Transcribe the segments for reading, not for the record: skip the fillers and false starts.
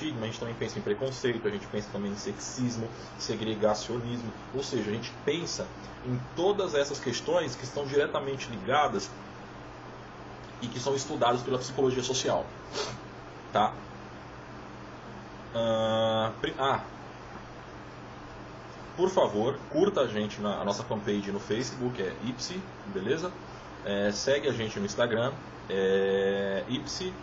estigma, a gente também pensa em preconceito, a gente pensa também em sexismo, segregacionismo, ou seja, a gente pensa em todas essas questões que estão diretamente ligadas e que são estudadas pela psicologia social, tá? Por favor, curta a gente na nossa fanpage no Facebook, é Ipsi, beleza? Segue a gente no Instagram, Ipsi,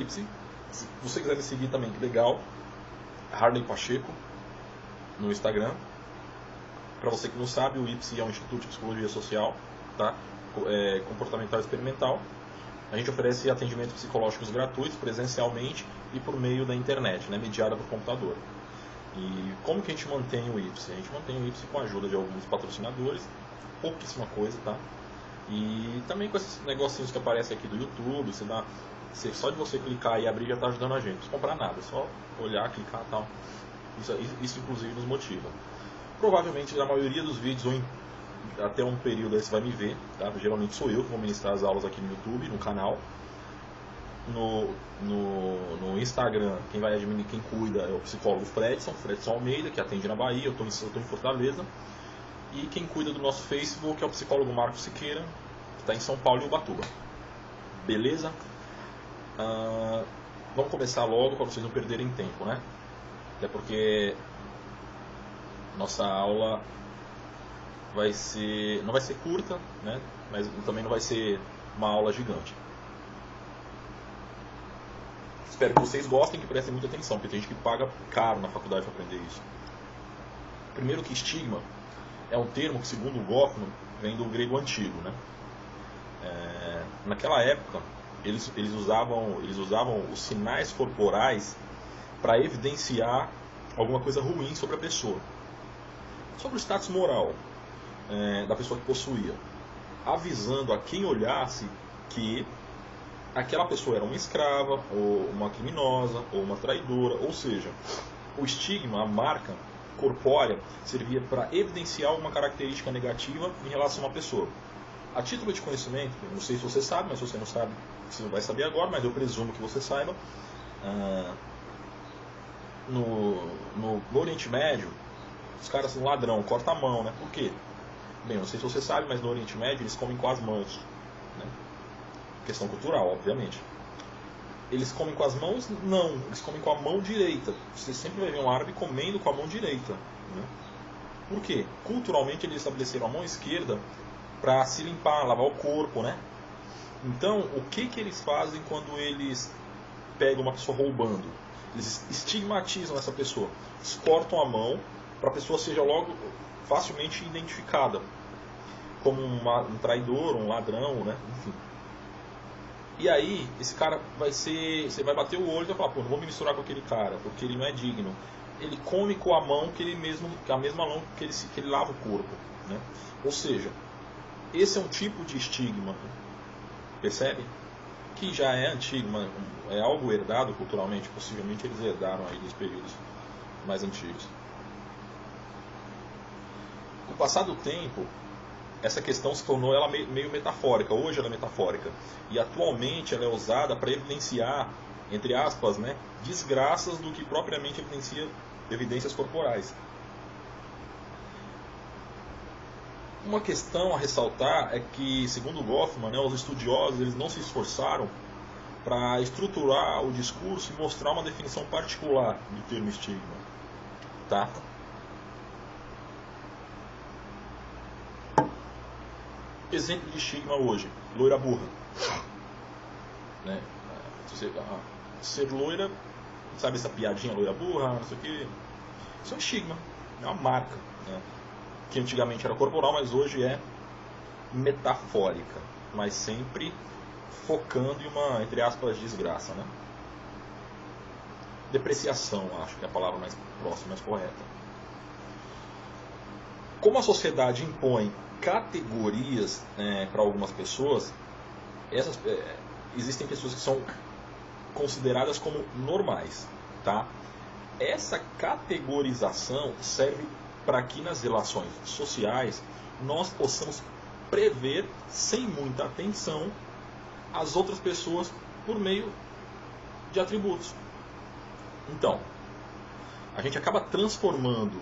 @Ipsi. Se você quiser me seguir também, que legal, Harley Pacheco no Instagram. Para você que não sabe, o Ipsi é um instituto de psicologia social, tá? Comportamental experimental. A gente oferece atendimentos psicológicos gratuitos, presencialmente e por meio da internet, né, mediada por computador. E como que a gente mantém o Ipsi? A gente mantém o Ipsi com a ajuda de alguns patrocinadores, pouquíssima coisa, tá? E também com esses negocinhos que aparecem aqui do YouTube, só de você clicar e abrir já está ajudando a gente. Não precisa comprar nada, só olhar, clicar e tal. Isso inclusive nos motiva. Provavelmente na maioria dos vídeos, até um período aí você vai me ver, tá? Geralmente sou eu que vou ministrar as aulas aqui no YouTube, no canal. No Instagram, quem cuida é o psicólogo Fredson Almeida, que atende na Bahia, eu estou em Fortaleza. E quem cuida do nosso Facebook é o psicólogo Marcos Siqueira, que está em São Paulo e Ubatuba. Beleza? Vamos começar logo para vocês não perderem tempo, né? Até porque nossa aula não vai ser curta, né? Mas também não vai ser uma aula gigante. Espero que vocês gostem, que prestem muita atenção, porque tem gente que paga caro na faculdade para aprender isso. Primeiro que estigma é um termo que, segundo o Goffman, vem do grego antigo, né? Naquela época, eles usavam os sinais corporais para evidenciar alguma coisa ruim sobre a pessoa, sobre o status moral da pessoa que possuía, avisando a quem olhasse que aquela pessoa era uma escrava, ou uma criminosa, ou uma traidora. Ou seja, o estigma, a marca corpórea, servia para evidenciar uma característica negativa em relação a uma pessoa. A título de conhecimento, não sei se você sabe, mas se você não sabe, você não vai saber agora, mas eu presumo que você saiba. No Oriente Médio, os caras, um ladrão, corta a mão, né? Por quê? Bem, não sei se você sabe, mas no Oriente Médio eles comem com as mãos, né? Questão cultural, obviamente. Eles comem com as mãos? Não, eles comem com a mão direita. Você sempre vai ver um árabe comendo com a mão direita, né? Por quê? Culturalmente eles estabeleceram a mão esquerda para se limpar, lavar o corpo, né? Então, o que eles fazem quando eles pegam uma pessoa roubando? Eles estigmatizam essa pessoa. Eles cortam a mão para a pessoa seja logo facilmente identificada como um traidor, um ladrão, né? Enfim. E aí, esse cara você vai bater o olho e vai falar, pô, não vou me misturar com aquele cara, porque ele não é digno. Ele come com a mão a mesma mão que ele lava o corpo, né? Ou seja, esse é um tipo de estigma, percebe? Que já é antigo, é algo herdado culturalmente, possivelmente eles herdaram aí dos períodos mais antigos. Com o passar do tempo, essa questão se tornou ela meio metafórica. Hoje ela é metafórica. E atualmente ela é usada para evidenciar, entre aspas, né, desgraças do que propriamente evidencia evidências corporais. Uma questão a ressaltar é que, segundo Goffman, né, os estudiosos eles não se esforçaram para estruturar o discurso e mostrar uma definição particular do termo estigma. Tá? Exemplo de estigma hoje, loira burra, né? Ser loira, sabe essa piadinha loira burra, não sei o que, isso é um estigma, é uma marca, né? Que antigamente era corporal, mas hoje é metafórica, mas sempre focando em uma, entre aspas, desgraça, né? Depreciação, acho que é a palavra mais próxima, mais correta. Como a sociedade impõe categorias para algumas pessoas, existem pessoas que são consideradas como normais, tá? Essa categorização serve para que nas relações sociais nós possamos prever sem muita atenção as outras pessoas por meio de atributos. Então, a gente acaba transformando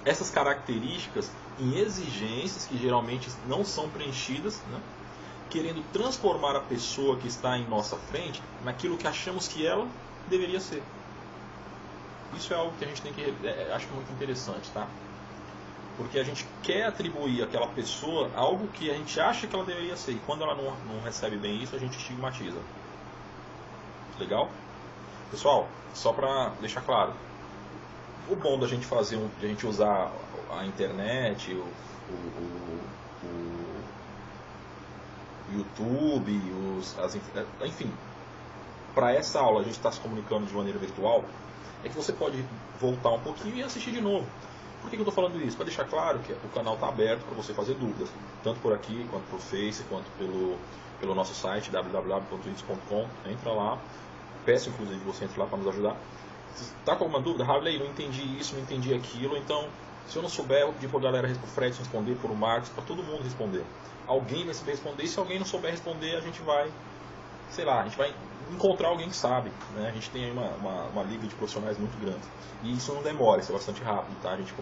essas características em exigências que geralmente não são preenchidas, né? Querendo transformar a pessoa que está em nossa frente naquilo que achamos que ela deveria ser. Isso é algo que a gente tem que... acho muito interessante, tá? Porque a gente quer atribuir àquela pessoa algo que a gente acha que ela deveria ser. E quando ela não recebe bem isso, a gente estigmatiza. Legal? Pessoal, só para deixar claro. O bom da gente fazer, de a gente usar a internet, o YouTube, enfim, para essa aula a gente está se comunicando de maneira virtual, é que você pode voltar um pouquinho e assistir de novo. Por que eu estou falando isso? Para deixar claro que o canal está aberto para você fazer dúvidas, tanto por aqui, quanto por Face, quanto pelo nosso site www.its.com. Entra lá, peço inclusive que você entre lá para nos ajudar. Se está com alguma dúvida, Harley, não entendi isso, não entendi aquilo, então se eu não souber, eu vou pedir para a galera, o Fred responder, por o Marcos, para todo mundo responder. Alguém vai saber responder, e se alguém não souber responder, a gente vai, sei lá, a gente vai encontrar alguém que sabe, né? A gente tem aí uma liga de profissionais muito grande. E isso não demora, isso é bastante rápido, tá? A gente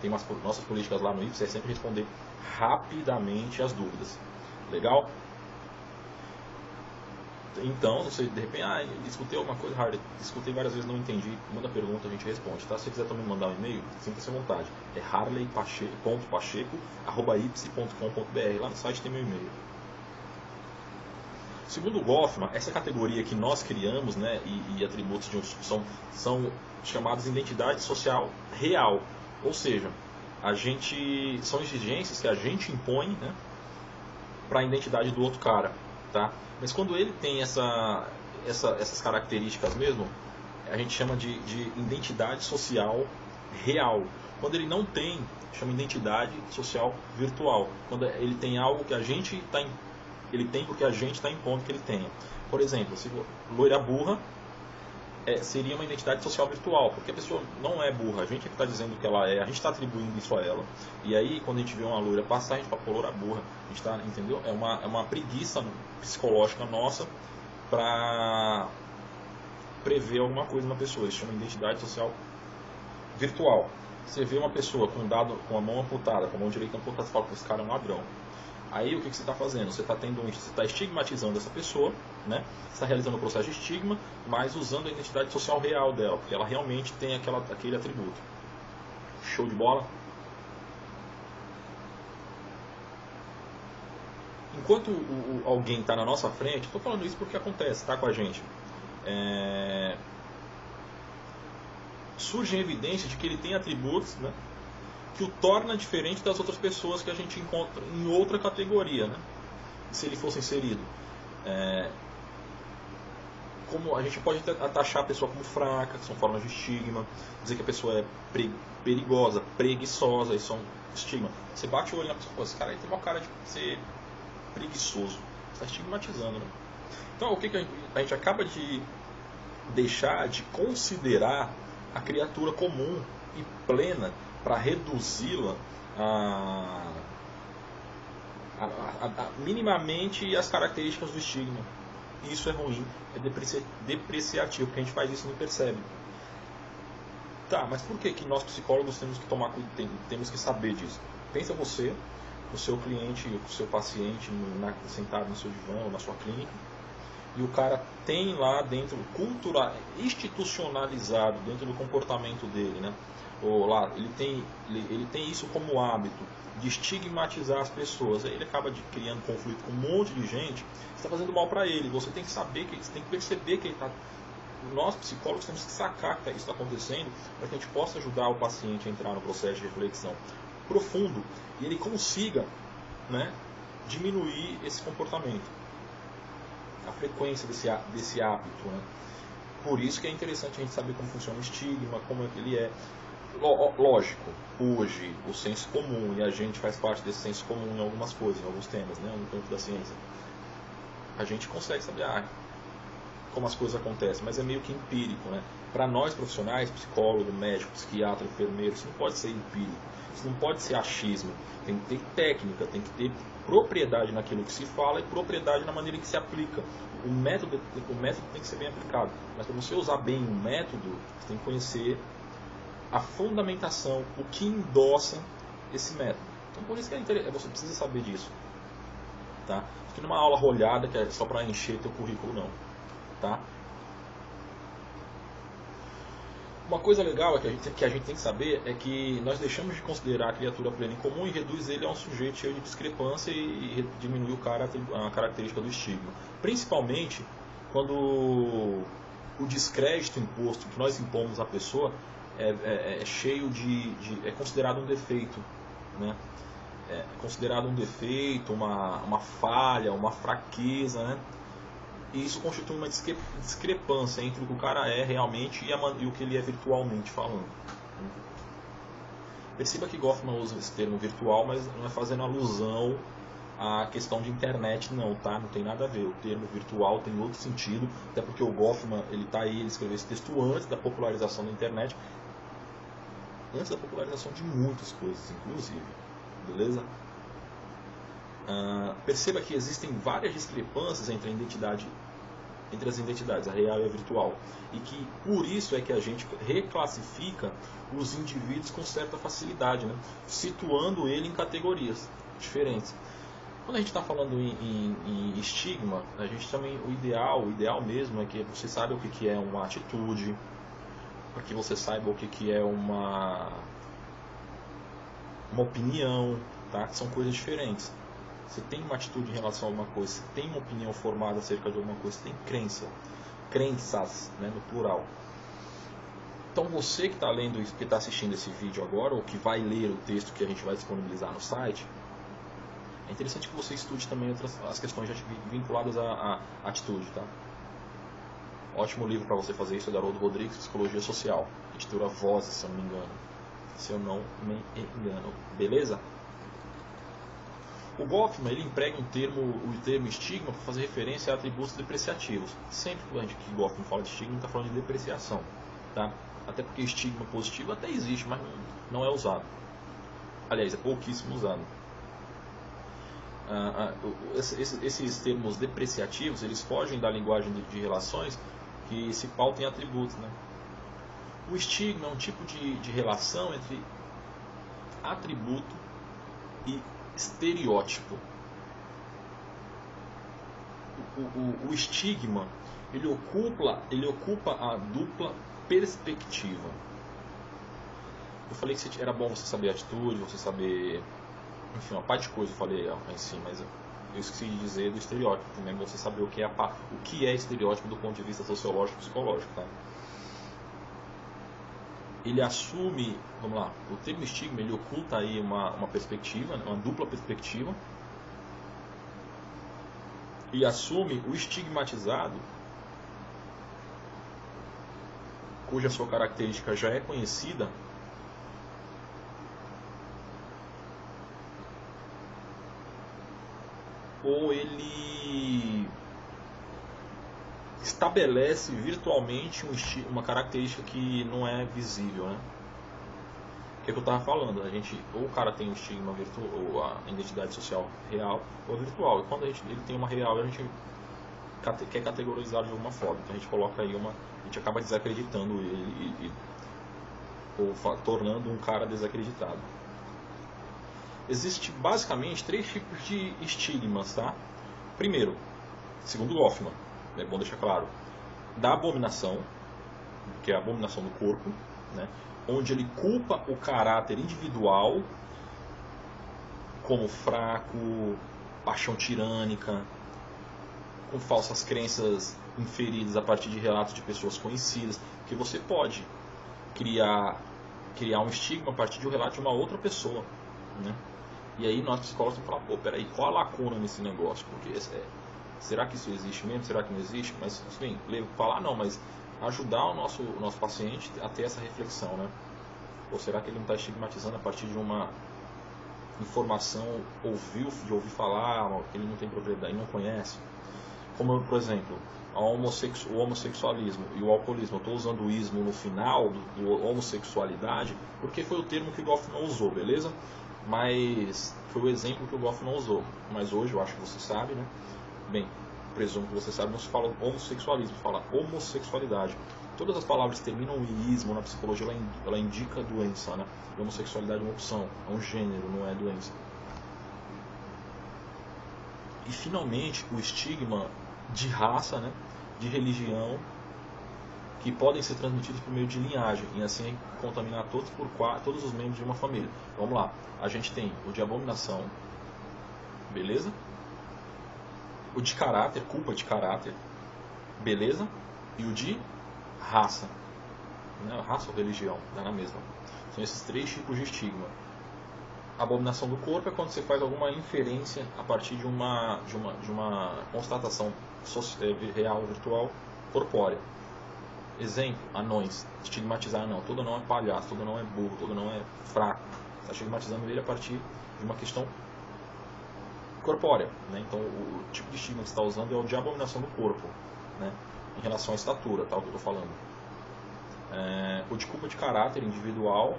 tem nossas políticas lá no IPS, é sempre responder rapidamente as dúvidas. Legal? Então, você de repente, escutei alguma coisa, Harley, escutei várias vezes, não entendi, manda pergunta, a gente responde, tá? Se você quiser também mandar um e-mail, sinta-se à vontade. É harley.pacheco.ipse.com.br, lá no site tem meu e-mail. Segundo o Goffman, essa categoria que nós criamos, né, e atributos são chamados de identidade social real. Ou seja, são exigências que a gente impõe, né, para a identidade do outro cara. Tá? Mas quando ele tem essas características mesmo, a gente chama de identidade social real. Quando ele não tem, chama identidade social virtual. Quando ele tem algo que ele tem porque a gente está impondo que ele tenha. Por exemplo, se loira burra seria uma identidade social virtual, porque a pessoa não é burra, a gente é que está dizendo que ela é, a gente está atribuindo isso a ela. E aí, quando a gente vê uma loira passar, a gente fala, pô, loira burra. A gente tá, entendeu? É uma preguiça psicológica nossa para prever alguma coisa na pessoa. Isso chama identidade social virtual. Você vê uma pessoa com a mão amputada, com a mão direita amputada, você fala que esse cara é um ladrão. Aí o que você está fazendo? Você está estigmatizando essa pessoa, né? Você está realizando o processo de estigma, mas usando a identidade social real dela, porque ela realmente tem aquele atributo. Show de bola? Enquanto alguém está na nossa frente, estou falando isso porque acontece, está com a gente. Surgem evidências de que ele tem atributos, né, que o torna diferente das outras pessoas que a gente encontra em outra categoria, né? Se ele fosse inserido. Como a gente pode taxar a pessoa como fraca, que são formas de estigma, dizer que a pessoa é perigosa, preguiçosa, isso são estigma. Você bate o olho na pessoa, esse cara aí tem uma cara de ser preguiçoso, você está estigmatizando, né? Então o que a gente acaba de deixar de considerar a criatura comum e plena para reduzi-la minimamente as características do estigma. Isso é ruim, é depreciativo, porque a gente faz isso e não percebe. Tá, mas por que nós psicólogos temos que tomar cuidado, temos que saber disso? Pensa você, o seu cliente, o seu paciente sentado no seu divã ou na sua clínica, e o cara tem lá dentro, institucionalizado dentro do comportamento dele, né? Ou lá, ele tem isso como hábito de estigmatizar as pessoas. Aí ele acaba criando conflito com um monte de gente, está fazendo mal para ele. Você tem que saber, você tem que perceber que ele está. Nós psicólogos temos que sacar que isso está acontecendo para que a gente possa ajudar o paciente a entrar no processo de reflexão profundo e ele consiga, né, diminuir esse comportamento, a frequência desse hábito, né? Por isso que é interessante a gente saber como funciona o estigma, como é que ele é. Lógico, hoje o senso comum, e a gente faz parte desse senso comum em algumas coisas, em alguns temas, né, no campo da ciência, a gente consegue saber, como as coisas acontecem, mas é meio que empírico, né? Para nós profissionais, psicólogo, médico, psiquiatra, enfermeiro, isso não pode ser empírico, isso não pode ser achismo. Tem que ter técnica, tem que ter propriedade naquilo que se fala e propriedade na maneira em que se aplica. O método tem que ser bem aplicado, mas para você usar bem o método, você tem que conhecer a fundamentação, o que endossa esse método. Então por isso que você precisa saber disso. Tá? Aqui numa aula rolhada que é só para encher teu currículo não. Tá? Uma coisa legal é que a gente tem que saber é que nós deixamos de considerar a criatura plena em comum e reduz ele a um sujeito cheio de discrepância e diminui a característica do estigma. Principalmente quando o descrédito imposto que nós impomos à pessoa é cheio é considerado um defeito, né? É considerado um defeito, uma falha, uma fraqueza, né? E isso constitui uma discrepância entre o que o cara é realmente e o que ele é virtualmente falando. Perceba que Goffman usa esse termo virtual, mas não é fazendo alusão à questão de internet não, tá? Não tem nada a ver. O termo virtual tem outro sentido, até porque o Goffman, ele escreveu esse texto antes da popularização da internet, antes da popularização de muitas coisas, inclusive. Beleza? Perceba que existem várias discrepâncias entre as identidades, a real e a virtual, e que por isso é que a gente reclassifica os indivíduos com certa facilidade, né? Situando ele em categorias diferentes. Quando a gente está falando em estigma, a gente também o ideal mesmo é que você saiba o que é uma atitude, para que você saiba o que é uma opinião, tá? Que são coisas diferentes. Você tem uma atitude em relação a alguma coisa, você tem uma opinião formada acerca de alguma coisa, você tem crenças, né, no plural. Então você que está lendo isso, que está assistindo esse vídeo agora, ou que vai ler o texto que a gente vai disponibilizar no site, é interessante que você estude também as questões vinculadas à atitude, tá? Ótimo livro para você fazer isso é do Haroldo Rodrigues, Psicologia Social, editora Vozes, se eu não me engano. Se eu não me engano, beleza? O Goffman ele emprega o termo estigma para fazer referência a atributos depreciativos. Sempre que Goffman fala de estigma, ele está falando de depreciação. Tá? Até porque estigma positivo até existe, mas não é usado. Aliás, é pouquíssimo usado. Esses termos depreciativos eles fogem da linguagem de relações que se pautam em atributos. Né? O estigma é um tipo de relação entre atributo e estereótipo. O estigma ele ocupa a dupla perspectiva. Eu falei que era bom você saber a atitude, você saber, enfim, uma parte de coisa eu falei em si, mas eu esqueci de dizer do estereótipo também, você saber o que é estereótipo do ponto de vista sociológico e psicológico, tá? Ele assume, vamos lá, o termo estigma ele oculta aí uma perspectiva, uma dupla perspectiva, e assume o estigmatizado, cuja sua característica já é conhecida, ou ele estabelece virtualmente uma característica que não é visível, né? Que é o que eu estava falando, ou o cara tem um estigma virtual, ou a identidade social real ou virtual, e quando ele tem uma real, a gente quer categorizar de alguma forma, então a gente coloca aí a gente acaba desacreditando ele ou tornando um cara desacreditado. Existe basicamente 3 tipos de estigmas, tá? Primeiro, segundo Goffman, é bom deixar claro, da abominação, que é a abominação do corpo, né? Onde ele culpa o caráter individual como fraco, paixão tirânica, com falsas crenças inferidas a partir de relatos de pessoas conhecidas, que você pode criar um estigma a partir de um relato de uma outra pessoa, né? E aí nós psicólogos vamos falar, pô, peraí, qual a lacuna nesse negócio? Porque será que isso existe mesmo? Será que não existe? Mas, enfim, falar não, mas ajudar o nosso paciente a ter essa reflexão, né? Ou será que ele não está estigmatizando a partir de uma informação, de ouvir falar, que ele não tem propriedade, não conhece? Como, por exemplo, o homossexualismo e o alcoolismo, eu estou usando o ismo no final do homossexualidade, porque foi o termo que o Goffman usou, beleza? Mas foi o exemplo que o Goffman usou. Mas hoje, eu acho que você sabe, né? Bem, presumo que você sabe, não se fala homossexualismo, se fala homossexualidade. Todas as palavras que terminam em ismo na psicologia, ela indica doença, né? E homossexualidade é uma opção, é um gênero, não é doença. E finalmente, o estigma de raça, né? De religião, que podem ser transmitidos por meio de linhagem e assim contaminar todos os membros de uma família. Vamos lá, a gente tem o de abominação, beleza? O de caráter, culpa de caráter, beleza? E o de raça, né? Raça ou religião, dá na mesma. São esses 3 tipos de estigma. A abominação do corpo é quando você faz alguma inferência a partir de uma constatação real, virtual, corpórea. Exemplo, anões. Estigmatizar não. Todo anão é palhaço, todo anão é burro, todo anão é fraco. Está estigmatizando ele a partir de uma questão corpórea, né? Então o tipo de estigma que você está usando é o de abominação do corpo, né? Em relação à estatura, tal, que eu estou falando. O de culpa de caráter individual,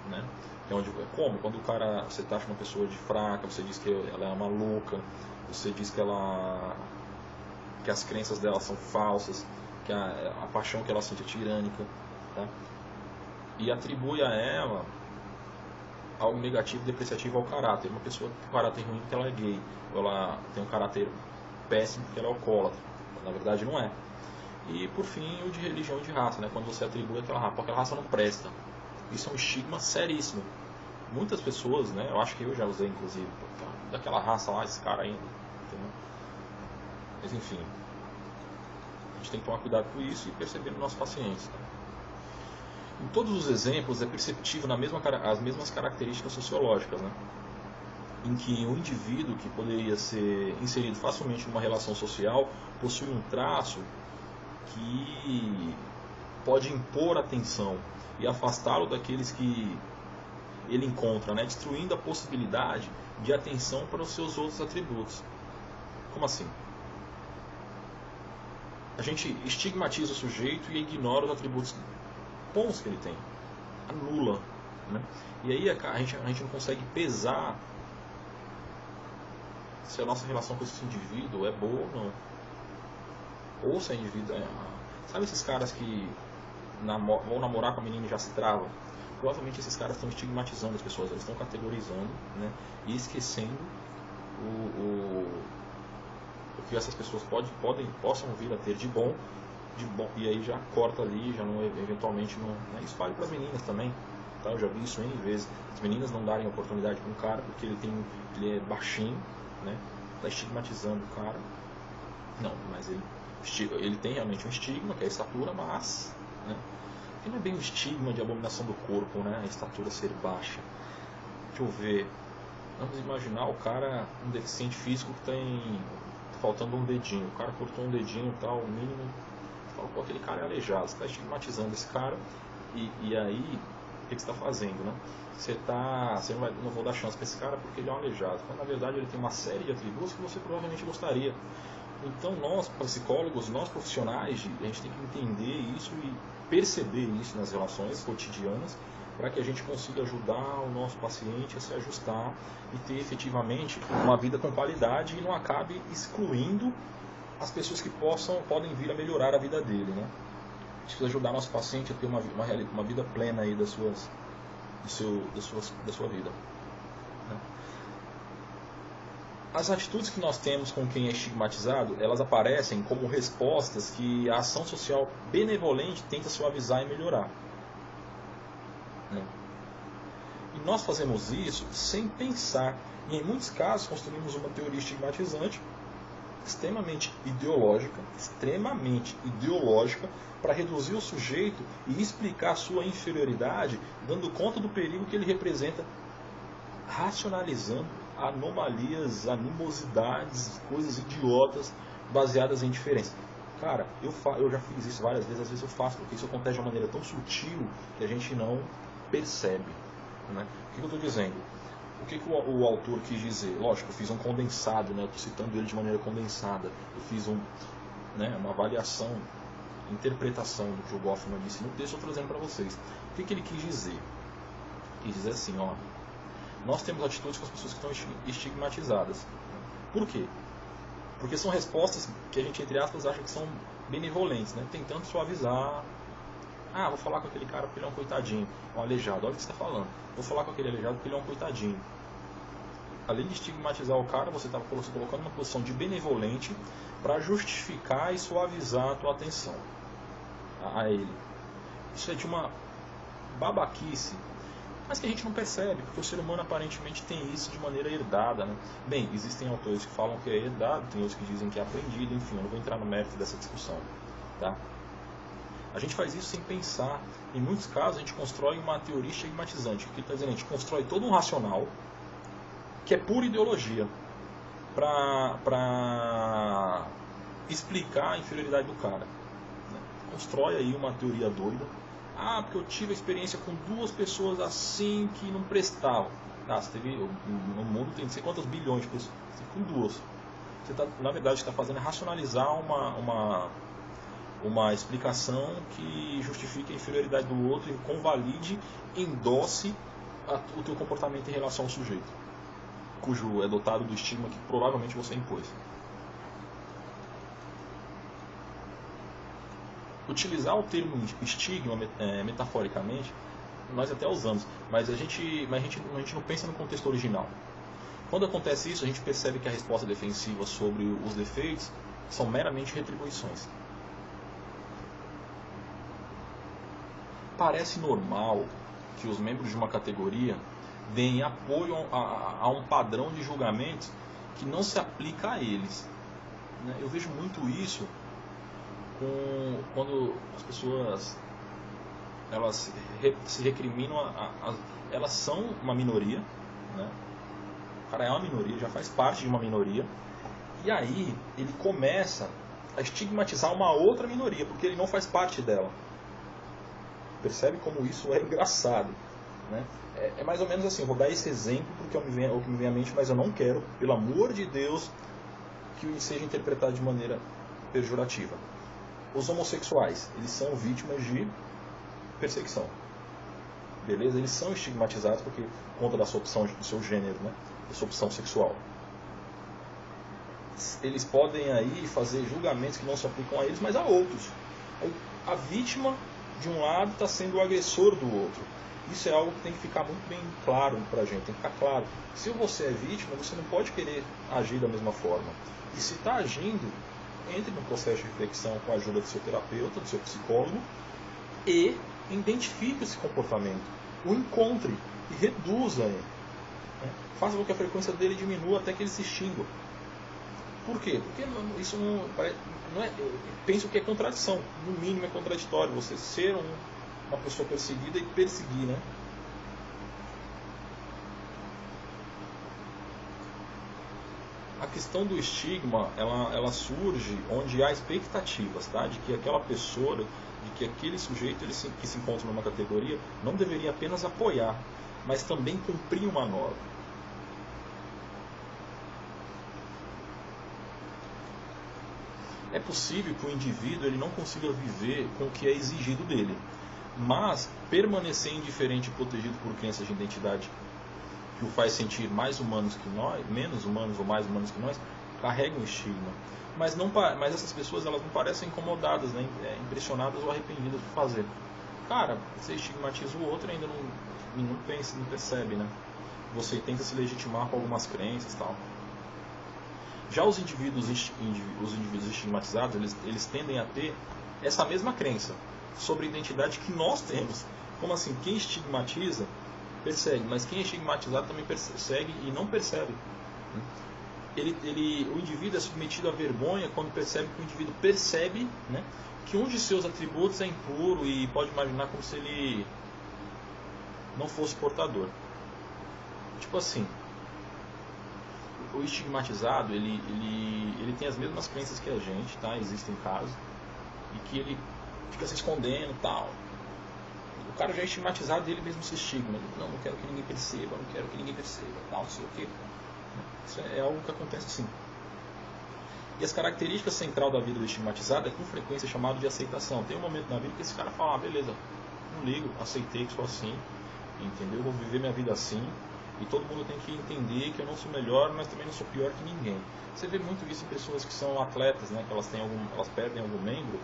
né? Que é onde, como? Quando o cara, você taxa uma pessoa de fraca, você diz que ela é maluca, você diz que as crenças dela são falsas, que a paixão que ela sente é tirânica, tá? E atribui a ela algo negativo, depreciativo ao caráter. Uma pessoa que tem um caráter ruim porque ela é gay, ou ela tem um caráter péssimo porque ela é alcoólatra. Na verdade não é. E por fim, o de religião e de raça, né? Quando você atribui aquela raça não presta. Isso é um estigma seríssimo. Muitas pessoas, né? Eu acho que eu já usei inclusive, daquela raça lá, esse cara ainda, entendeu? Mas enfim, a gente tem que tomar cuidado com isso e perceber nos nossos pacientes, né? Em todos os exemplos é perceptível as mesmas características sociológicas, né? Em que o indivíduo que poderia ser inserido facilmente numa relação social possui um traço que pode impor atenção e afastá-lo daqueles que ele encontra, né? Destruindo a possibilidade de atenção para os seus outros atributos. Como assim? A gente estigmatiza o sujeito e ignora os atributos bons que ele tem, anula, né? E aí a gente não consegue pesar se a nossa relação com esse indivíduo é boa ou não, ou se a indivíduo sabe esses caras que vão namorar com a menina e já se travam? Provavelmente esses caras estão estigmatizando as pessoas, eles estão categorizando, né? E esquecendo o que essas pessoas possam vir a ter de bom, e aí já corta ali, já não, eventualmente não, né? Isso vale para as meninas também, tá? Eu já vi isso N vezes, as meninas não darem oportunidade para um cara porque ele é baixinho, né? Tá estigmatizando o cara. Não, mas ele tem realmente um estigma, que é a estatura, mas, né? Que não é bem um estigma de abominação do corpo, né? A estatura ser baixa. Deixa eu ver. Vamos imaginar o cara, um deficiente físico que tem faltando um dedinho. O cara cortou um dedinho e tal, o mínimo. Fala, pô, aquele cara é aleijado. Você está estigmatizando esse cara. E aí, o que você está fazendo, né? Você não vou dar chance para esse cara porque ele é um aleijado. Quando na verdade ele tem uma série de atributos que você provavelmente gostaria. Então nós, psicólogos, nós profissionais, a gente tem que entender isso e perceber isso nas relações cotidianas para que a gente consiga ajudar o nosso paciente a se ajustar e ter efetivamente uma vida com qualidade e não acabe excluindo as pessoas que podem vir a melhorar a vida dele, né? A gente precisa ajudar nosso paciente a ter uma vida plena aí da sua vida, né? As atitudes que nós temos com quem é estigmatizado, elas aparecem como respostas que a ação social benevolente tenta suavizar e melhorar, né? E nós fazemos isso sem pensar. E em muitos casos construímos uma teoria estigmatizante extremamente ideológica para reduzir o sujeito e explicar sua inferioridade, dando conta do perigo que ele representa, racionalizando anomalias, animosidades, coisas idiotas baseadas em diferença. Cara, eu já fiz isso várias vezes, às vezes eu faço, porque isso acontece de uma maneira tão sutil que a gente não percebe, né? O que eu estou dizendo? O que o autor quis dizer? Lógico, eu fiz um condensado, né? Eu estou citando ele de maneira condensada. Eu fiz né, uma avaliação, interpretação do que o Goffman disse no texto, eu estou trazendo para vocês. O que ele quis dizer? Quis dizer assim, ó, nós temos atitudes com as pessoas que estão estigmatizadas. Por quê? Porque são respostas que a gente, entre aspas, acha que são benevolentes, né? Tentando suavizar. Ah, vou falar com aquele cara porque ele é um coitadinho, um aleijado. Olha o que você está falando. Vou falar com aquele aleijado porque ele é um coitadinho. Além de estigmatizar o cara, você está se colocando numa posição de benevolente para justificar e suavizar a tua atenção a ele. Isso é de uma babaquice, mas que a gente não percebe, porque o ser humano aparentemente tem isso de maneira herdada, né? Bem, existem autores que falam que é herdado, tem outros que dizem que é aprendido, enfim, eu não vou entrar no mérito dessa discussão, tá? A gente faz isso sem pensar. Em muitos casos a gente constrói uma teoria estigmatizante. O que está dizendo? A gente constrói todo um racional que é pura ideologia para explicar a inferioridade do cara, né? Constrói aí uma teoria doida. Ah, porque eu tive a experiência com 2 pessoas assim que não prestavam. Ah, você teve, no mundo tem não sei quantas bilhões de pessoas, você com 2. Você tá, na verdade, está fazendo é racionalizar uma explicação que justifique a inferioridade do outro e convalide, endosse o teu comportamento em relação ao sujeito, cujo é dotado do estigma que provavelmente você impôs. Utilizar o termo estigma metaforicamente, nós até usamos, mas a gente não pensa no contexto original. Quando acontece isso, a gente percebe que a resposta defensiva sobre os defeitos são meramente retribuições. Parece normal que os membros de uma categoria deem apoio a um padrão de julgamento que não se aplica a eles. Eu vejo muito isso quando as pessoas elas se recriminam, elas são uma minoria, né? O cara é uma minoria, já faz parte de uma minoria, e aí ele começa a estigmatizar uma outra minoria, porque ele não faz parte dela. Percebe como isso é engraçado, né? É mais ou menos assim, eu vou dar esse exemplo porque é o que me vem à mente, mas eu não quero, pelo amor de Deus, que seja interpretado de maneira pejorativa. Os homossexuais, eles são vítimas de perseguição. Beleza? Eles são estigmatizados por conta da sua opção, do seu gênero, né? Da sua opção sexual. Eles podem aí fazer julgamentos que não se aplicam a eles, mas a outros. A vítima de um lado está sendo o agressor do outro. Isso é algo que tem que ficar muito bem claro pra gente, tem que ficar claro. Se você é vítima, você não pode querer agir da mesma forma. E se está agindo, entre no processo de reflexão com a ajuda do seu terapeuta, do seu psicólogo, e identifique esse comportamento, o encontre e reduza ele. Faça com que a frequência dele diminua até que ele se extingua. Por quê? Porque isso não é. Eu penso que é contradição, no mínimo é contraditório você ser uma pessoa perseguida e perseguir, né? A questão do estigma, ela surge onde há expectativas, tá? De que aquela pessoa, de que aquele sujeito que se encontra numa categoria não deveria apenas apoiar, mas também cumprir uma norma. É possível que o indivíduo ele não consiga viver com o que é exigido dele, mas permanecer indiferente e protegido por crenças de identidade que o faz sentir mais humanos que nós, menos humanos ou mais humanos que nós, carrega um estigma. Mas essas pessoas elas não parecem incomodadas, né? Impressionadas ou arrependidas por fazer. Cara, você estigmatiza o outro e ainda não pensa, não percebe, né? Você tenta se legitimar com algumas crenças e tal. Já os indivíduos estigmatizados, eles tendem a ter essa mesma crença sobre a identidade que nós temos. Como assim? Quem estigmatiza, persegue, mas quem é estigmatizado também persegue e não percebe. O indivíduo é submetido à vergonha quando percebe que o indivíduo percebe, né, que um de seus atributos é impuro e pode imaginar como se ele não fosse portador. Tipo assim, o estigmatizado, ele tem as mesmas crenças que a gente, tá? Existem casos, e que ele fica se escondendo e tal. O cara já é estigmatizado e ele mesmo se estigma. Não quero que ninguém perceba, não quero que ninguém perceba, tal, não sei o quê. Isso é algo que acontece assim. E as características central da vida do estigmatizado é com frequência chamado de aceitação. Tem um momento na vida que esse cara fala, beleza, não ligo, aceitei que sou assim, entendeu? Vou viver minha vida assim, e todo mundo tem que entender que eu não sou melhor, mas também não sou pior que ninguém. Você vê muito isso em pessoas que são atletas, né? Que elas perdem algum membro,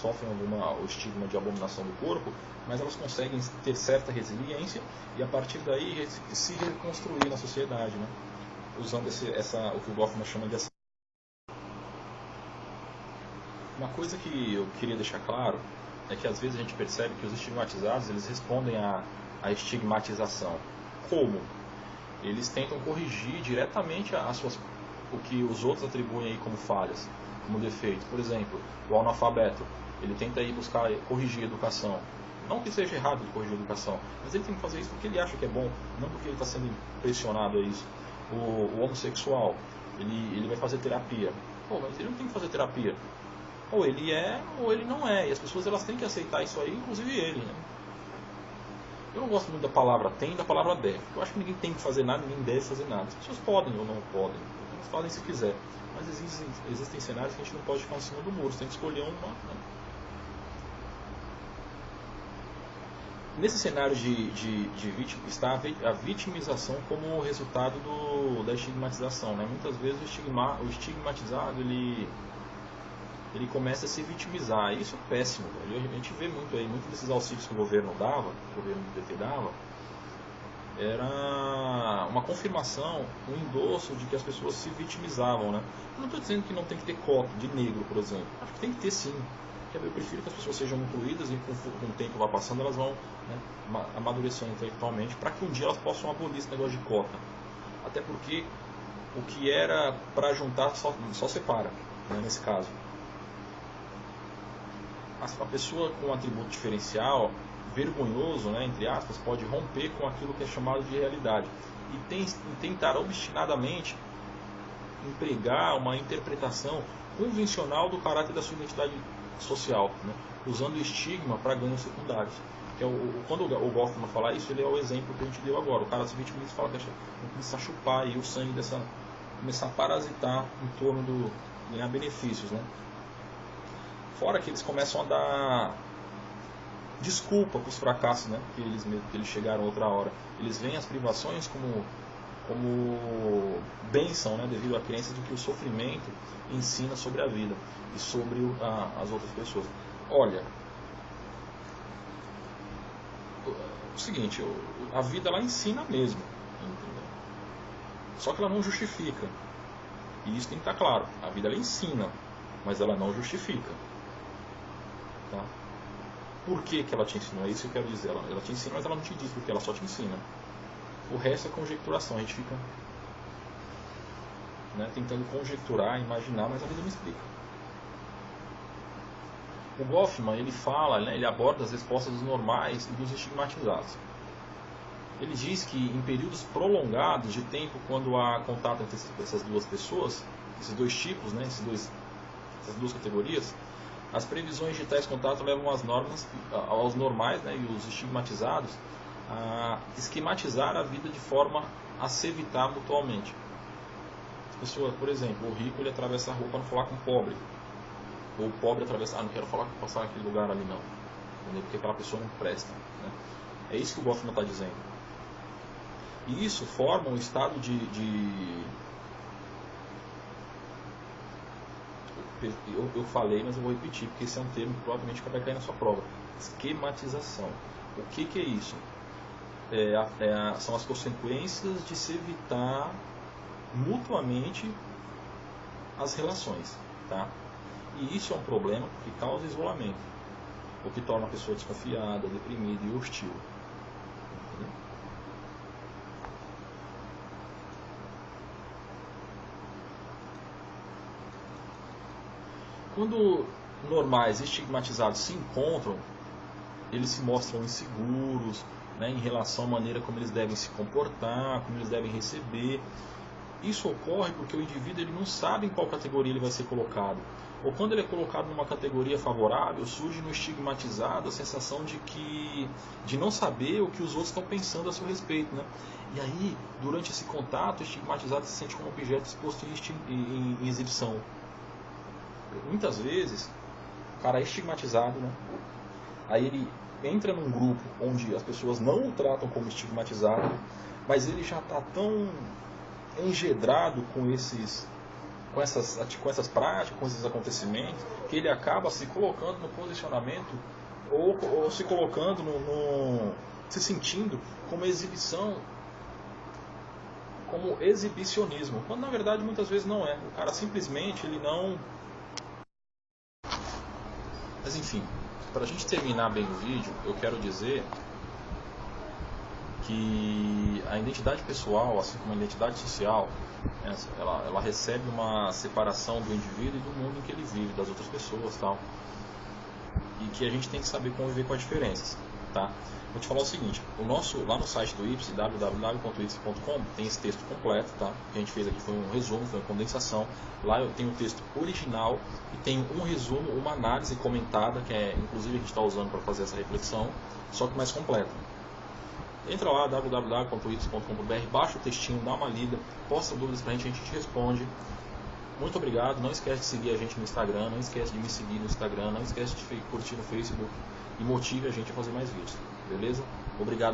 sofrem o estigma de abominação do corpo, mas elas conseguem ter certa resiliência e a partir daí se reconstruir na sociedade, né? Usando o que o Goffman chama de... Uma coisa que eu queria deixar claro é que às vezes a gente percebe que os estigmatizados eles respondem à estigmatização. Como? Eles tentam corrigir diretamente o que os outros atribuem aí como falhas, como defeito. Por exemplo, o analfabeto, ele tenta ir buscar corrigir a educação. Não que seja errado ele corrigir a educação, mas ele tem que fazer isso porque ele acha que é bom, não porque ele está sendo pressionado a isso. O homossexual, ele vai fazer terapia. Pô, mas ele não tem que fazer terapia. Ou ele é, ou ele não é. E as pessoas elas têm que aceitar isso aí, inclusive ele, né? Eu não gosto muito da palavra tem e da palavra deve. Eu acho que ninguém tem que fazer nada, ninguém deve fazer nada. As pessoas podem ou não podem. Elas fazem se quiser. Mas existem cenários que a gente não pode ficar em cima do muro. Você tem que escolher uma. Né? Nesse cenário de vítima, está a vitimização como resultado da estigmatização. Né? Muitas vezes o estigmatizado ele começa a se vitimizar. Isso é péssimo. A gente vê muito aí, muitos desses auxílios que o governo dava, o governo do PT dava, era uma confirmação, um endosso de que as pessoas se vitimizavam. Né? Eu não estou dizendo que não tem que ter cota de negro, por exemplo. Acho que tem que ter sim. Eu prefiro que as pessoas sejam incluídas e com o tempo vai passando elas vão, né, amadurecendo intelectualmente para que um dia elas possam abolir esse negócio de cota. Até porque o que era para juntar só separa, né, nesse caso. A pessoa com um atributo diferencial, vergonhoso, né, entre aspas, pode romper com aquilo que é chamado de realidade e tentar obstinadamente empregar uma interpretação convencional do caráter da sua identidade social, né, usando o estigma para ganhos secundários. Que quando o Goffman falar isso, ele é o exemplo que a gente deu agora. O cara se vitimiza e fala que começar a chupar aí o sangue começar a parasitar em torno ganhar benefícios, né? Fora que eles começam a dar desculpa para os fracassos, né, que eles chegaram outra hora. Eles veem as privações como bênção, né, devido à crença de que o sofrimento ensina sobre a vida e sobre as outras pessoas. Olha, o seguinte, a vida ela ensina mesmo, entendeu? Só que ela não justifica. E isso tem que estar claro. A vida ela ensina, mas ela não justifica. Tá? Por que ela te ensinou? É isso que eu quero dizer. Ela te ensina, mas ela não te diz porque ela só te ensina. O resto é conjecturação. A gente fica, né, tentando conjecturar, imaginar, mas a vida não explica. O Goffman ele fala, né, ele aborda as respostas dos normais e dos estigmatizados. Ele diz que em períodos prolongados de tempo, quando há contato entre essas duas pessoas, esses dois tipos, né, essas duas categorias, as previsões de tais contatos levam aos normais, né, e os estigmatizados a esquematizar a vida de forma a se evitar mutuamente. As pessoas, por exemplo, o rico ele atravessa a rua para não falar com o pobre. Ou o pobre atravessa, não quero passar naquele lugar ali não, entendeu? Porque aquela pessoa não presta. Né? É isso que o Goffman está dizendo. E isso forma um estado eu falei, mas eu vou repetir, porque esse é um termo que provavelmente vai cair na sua prova. Esquematização. O que é isso? São as consequências de se evitar mutuamente as relações. Tá? E isso é um problema que causa isolamento, o que torna a pessoa desconfiada, deprimida e hostil. Entendeu? Quando normais e estigmatizados se encontram, eles se mostram inseguros, né, em relação à maneira como eles devem se comportar, como eles devem receber. Isso ocorre porque o indivíduo ele não sabe em qual categoria ele vai ser colocado. Ou quando ele é colocado numa categoria favorável, surge no estigmatizado a sensação de não saber o que os outros estão pensando a seu respeito. Né? E aí, durante esse contato, o estigmatizado se sente como objeto exposto em exibição. muitas vezes o cara é estigmatizado, né? Aí ele entra num grupo onde as pessoas não o tratam como estigmatizado, mas ele já está tão engedrado com essas práticas, com esses acontecimentos, que ele acaba se colocando no posicionamento ou se colocando se sentindo como exibição, como exibicionismo, quando na verdade muitas vezes não é. O cara simplesmente ele não... Mas enfim, para a gente terminar bem o vídeo, eu quero dizer que a identidade pessoal, assim como a identidade social, ela recebe uma separação do indivíduo e do mundo em que ele vive, das outras pessoas, tal, e que a gente tem que saber conviver com as diferenças, tá? Vou te falar o seguinte: lá no site do Ipse, www.ipse.com, tem esse texto completo, tá? O que a gente fez aqui foi um resumo, foi uma condensação. Lá eu tenho o texto original e tenho um resumo, uma análise comentada, que inclusive a gente está usando para fazer essa reflexão, só que mais completa. Entra lá, www.ipse.com.br, baixa o textinho, dá uma lida, posta dúvidas pra gente te responde. Muito obrigado, não esquece de seguir a gente no Instagram, não esquece de me seguir no Instagram, não esquece de curtir no Facebook e motive a gente a fazer mais vídeos, beleza? Obrigado.